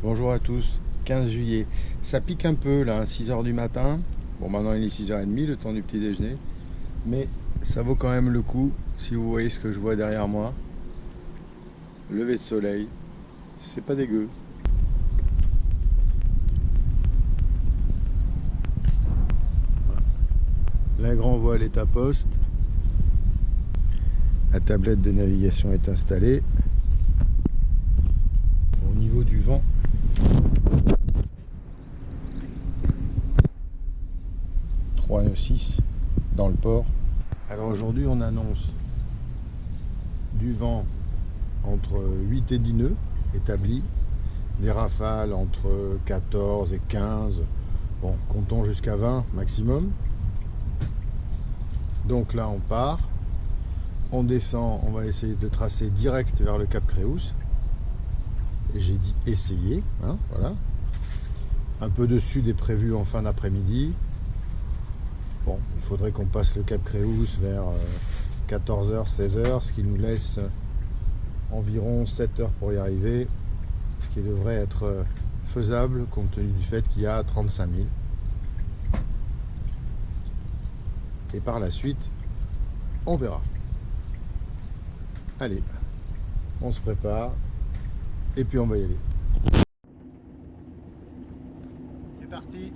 Bonjour à tous, 15 juillet. Ça pique un peu là, 6 h du matin. Bon, maintenant il est 6 h 30, le temps du petit déjeuner. Mais ça vaut quand même le coup, si vous voyez ce que je vois derrière moi. Lever de soleil, c'est pas dégueu. La grand voile est à poste. La tablette de navigation est installée. Au niveau du vent, dans le port. Alors aujourd'hui on annonce du vent entre 8 et 10 nœuds établis, des rafales entre 14 et 15, bon, comptons jusqu'à 20 maximum. Donc là on part, on descend, on va essayer de tracer direct vers le Cap Créus. Et j'ai dit essayer, hein, voilà. Un peu de sud est prévu en fin d'après-midi. Bon, il faudrait qu'on passe le Cap Créus vers 14 h, 16 h, ce qui nous laisse environ 7 heures pour y arriver, ce qui devrait être faisable compte tenu du fait qu'il y a 35 000. Et par la suite, on verra. Allez, on se prépare et puis on va y aller. C'est parti.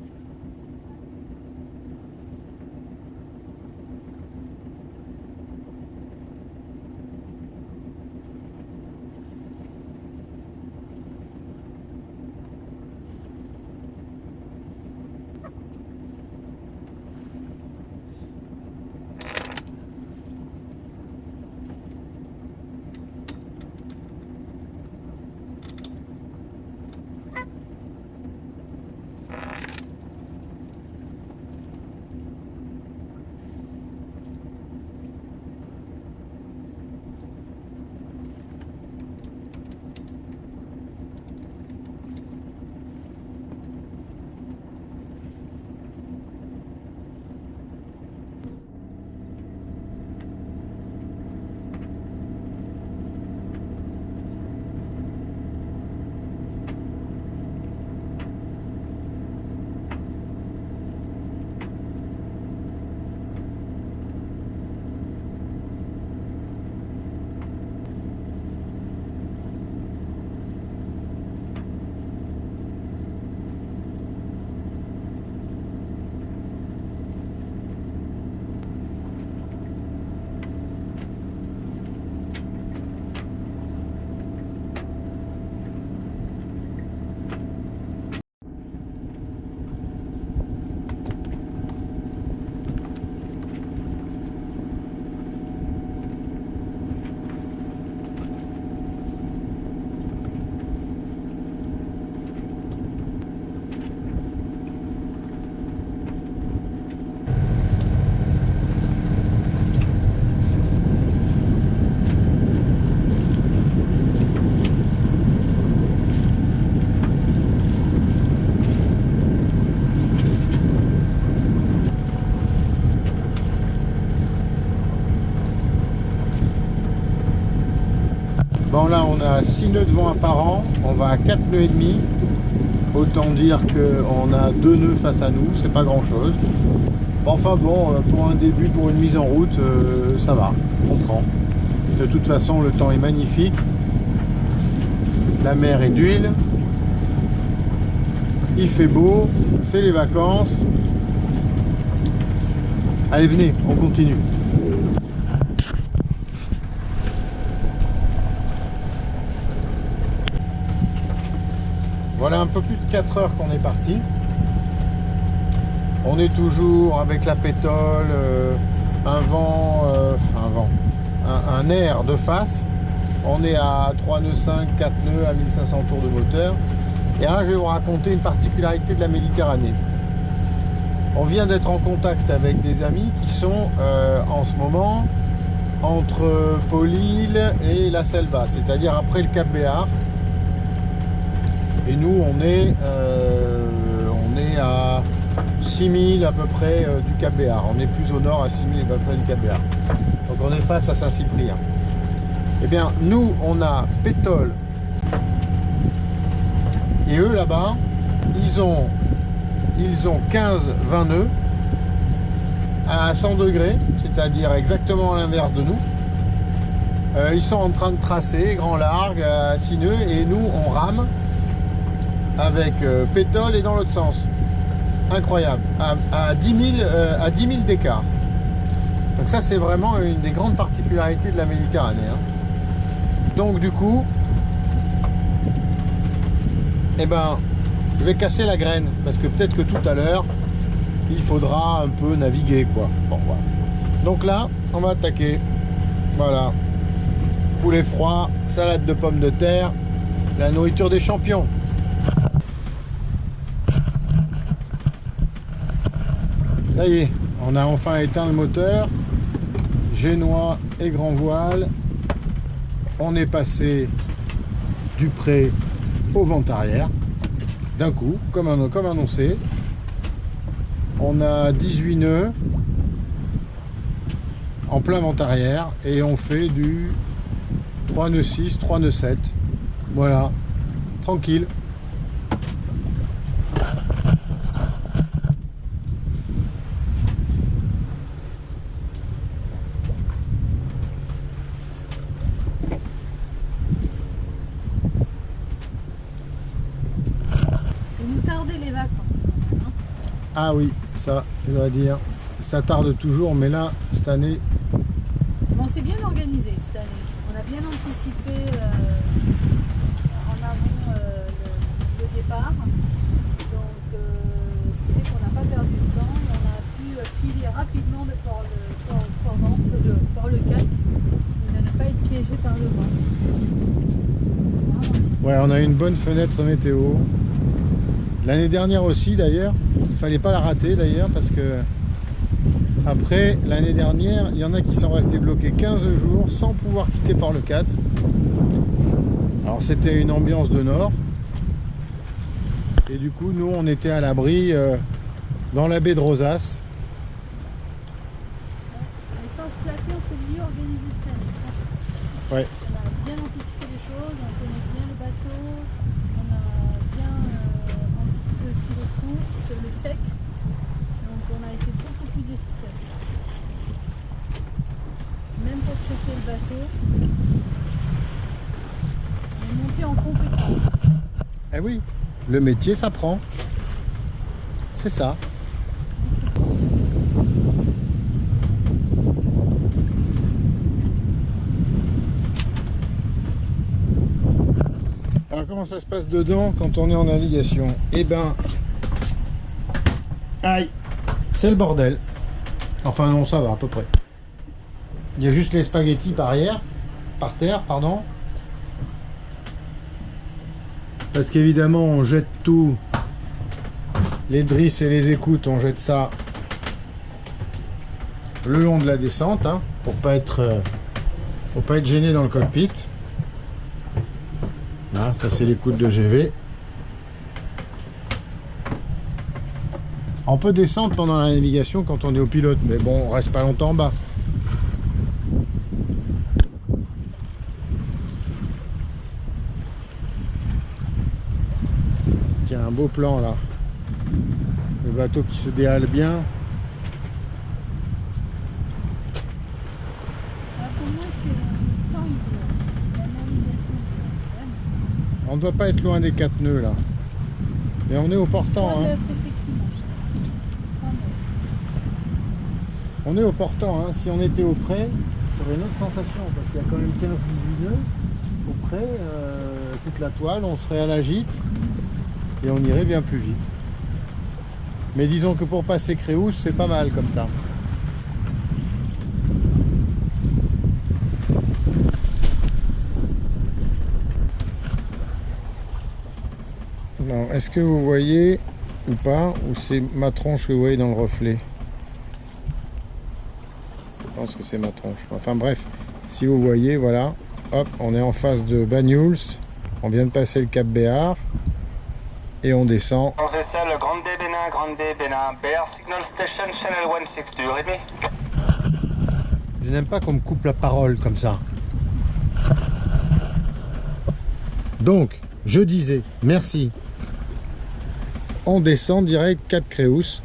Bon, là on a 6 nœuds de vent apparents, on va à 4 nœuds et demi. Autant dire qu'on a 2 nœuds face à nous, c'est pas grand chose. Enfin bon, pour un début, pour une mise en route, ça va, on prend. De toute façon, le temps est magnifique. La mer est d'huile. Il fait beau, c'est les vacances. Allez, venez, on continue. Voilà un peu plus de 4 heures qu'on est parti. On est toujours avec la pétole, un air de face. On est à 3 nœuds 5, 4 nœuds à 1500 tours de moteur. Et là, je vais vous raconter une particularité de la Méditerranée. On vient d'être en contact avec des amis qui sont en ce moment entre Paulil et la Selva, c'est-à-dire après le Cap Béar. Et nous, on est à 6000 à peu près du Cap Béar. On est plus au nord à 6000 à peu près du Cap Béar. Donc on est face à Saint-Cyprien. Eh bien, nous, on a pétole Et eux là-bas, ils ont 15-20 nœuds à 100 degrés, c'est-à-dire exactement à l'inverse de nous. Ils sont en train de tracer grand largue à 6 nœuds et nous on rame avec pétole et dans l'autre sens. Incroyable, à 10 000 d'écart. Donc ça c'est vraiment une des grandes particularités de la Méditerranée, hein. Donc du coup, eh ben, je vais casser la graine parce que peut-être que tout à l'heure il faudra un peu naviguer, quoi. Bon, voilà. Donc là on va attaquer. Voilà, poulet froid, salade de pommes de terre, la nourriture des champions. Ça y est, on a enfin éteint le moteur, génois et grand voile. On est passé du pré au vent arrière, d'un coup, comme annoncé. On a 18 nœuds en plein vent arrière et on fait du 3 nœuds 6, 3 nœuds 7. Voilà, tranquille. Ah oui, ça, je dois dire, ça tarde toujours, mais là, cette année... On s'est bien organisé cette année. On a bien anticipé en amont le départ. Donc, ce qui fait qu'on n'a pas perdu de temps. On a pu filer rapidement de Port le Cap. Il ne pas être piégé par le vent. Ouais, on a une bonne fenêtre météo. L'année dernière aussi, d'ailleurs. Il fallait pas la rater d'ailleurs parce que après l'année dernière il y en a qui sont restés bloqués 15 jours sans pouvoir quitter Port le 4. Alors c'était une ambiance de nord et du coup nous on était à l'abri dans la baie de Rosas. Et sans se flatter, on s'est mieux organisé cette année. Ouais. On a bien anticipé les choses, on connaît bien le bateau, on a bien anticipé aussi les courses, le sec. Donc on a été beaucoup plus efficace. Même pour checker le bateau, on est monté en compétence. Eh oui, le métier s'apprend. C'est ça. Alors comment ça se passe dedans quand on est en navigation? Eh ben, aïe, c'est le bordel. Enfin non, ça va à peu près. Il y a juste les spaghettis par terre, pardon. Parce qu'évidemment on jette tout. Les drisses et les écoutes, on jette ça le long de la descente, hein, pour pas être gêné dans le cockpit. Là, ça c'est l'écoute de GV. On peut descendre pendant la navigation quand on est au pilote, mais bon, on reste pas longtemps en bas. Tiens, un beau plan là. Le bateau qui se déhale bien. On ne doit pas être loin des 4 nœuds là. Mais on est au portant. Hein. On est au portant. Hein. Si on était au près, on aurait une autre sensation. Parce qu'il y a quand même 15-18 nœuds. Au près, toute la toile, on serait à la gîte. Et on irait bien plus vite. Mais disons que pour passer Créous, c'est pas mal comme ça. Est-ce que vous voyez ou pas, ou c'est ma tronche que vous voyez dans le reflet? Je pense que c'est ma tronche. Enfin bref, si vous voyez, voilà, hop, on est en face de Banyuls, on vient de passer le Cap Béar et on descend. Grande Bénin, Béar Signal Station, Channel 162, ready? Je n'aime pas qu'on me coupe la parole comme ça. Donc, je disais, merci. on descend direct Cap Créus.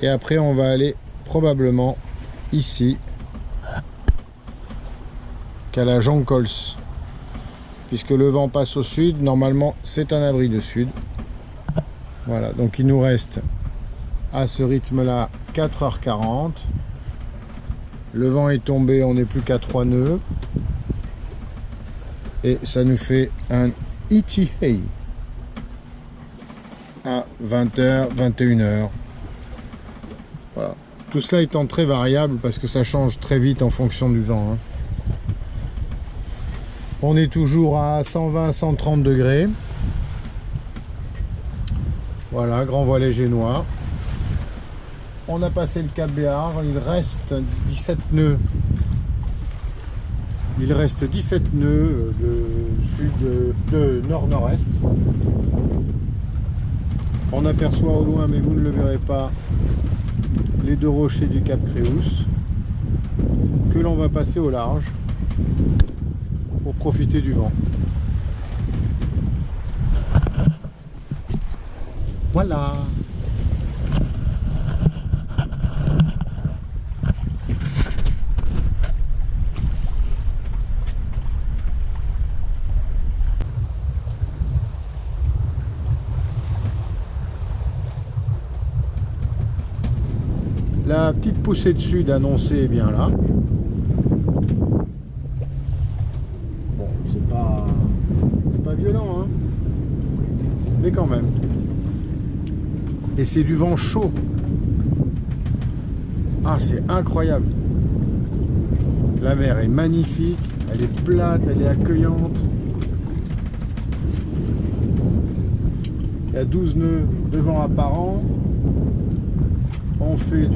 Et après, on va aller probablement ici, qu'à la Joncols. Puisque le vent passe au sud, normalement, c'est un abri de sud. Voilà, donc il nous reste à ce rythme-là 4h40. Le vent est tombé, on n'est plus qu'à 3 nœuds. Et ça nous fait un ETA à 20h, 21h. Voilà. Tout cela étant très variable parce que ça change très vite en fonction du vent. Hein. On est toujours à 120-130 degrés. Voilà, grand volet génois. On a passé le Cap Béar, il reste 17 nœuds. Il reste 17 nœuds de nord-nord-est. On aperçoit au loin, mais vous ne le verrez pas, les deux rochers du Cap Créus que l'on va passer au large pour profiter du vent. Voilà. La petite poussée de sud annoncée est bien là. Bon, c'est pas violent, hein, mais quand même. Et c'est du vent chaud. Ah, c'est incroyable. La mer est magnifique, elle est plate, elle est accueillante. Il y a 12 nœuds de vent apparent. On fait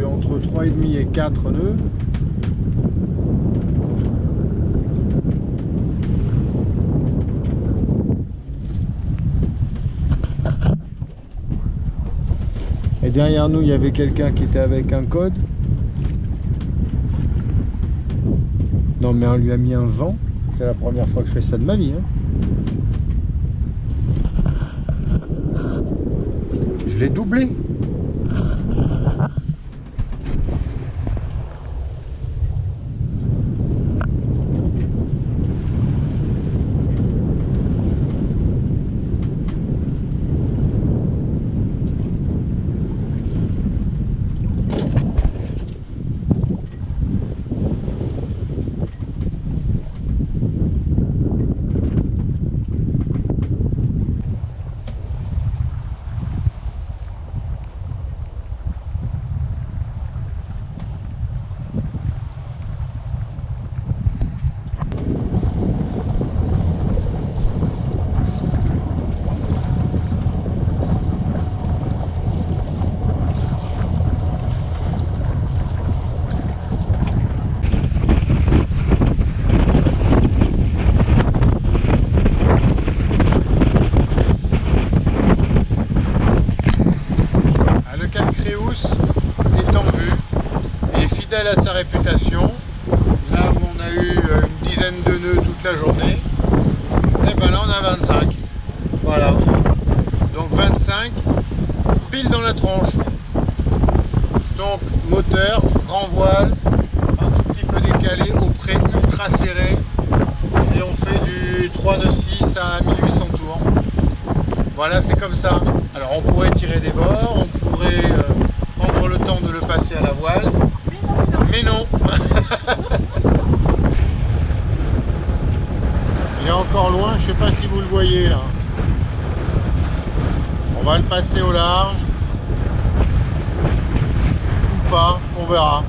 entre 3,5 et 4 nœuds. Et derrière nous, il y avait quelqu'un qui était avec un code. Non, mais on lui a mis un vent. C'est la première fois que je fais ça de ma vie. Hein. Je l'ai doublé. À sa réputation, là où on a eu une dizaine de nœuds toute la journée, et ben là on a 25. Voilà, donc 25 pile dans la tronche. Donc moteur, grand voile, un tout petit peu décalé, au près ultra serré, et on fait du 3 nœuds 6 à 1800 tours. Voilà, c'est comme ça. Alors on pourrait tirer des bords, on pourrait prendre le temps de le passer à la voile. Mais non. Il est encore loin, je sais pas si vous le voyez là. On va le passer au large. Ou pas, on verra.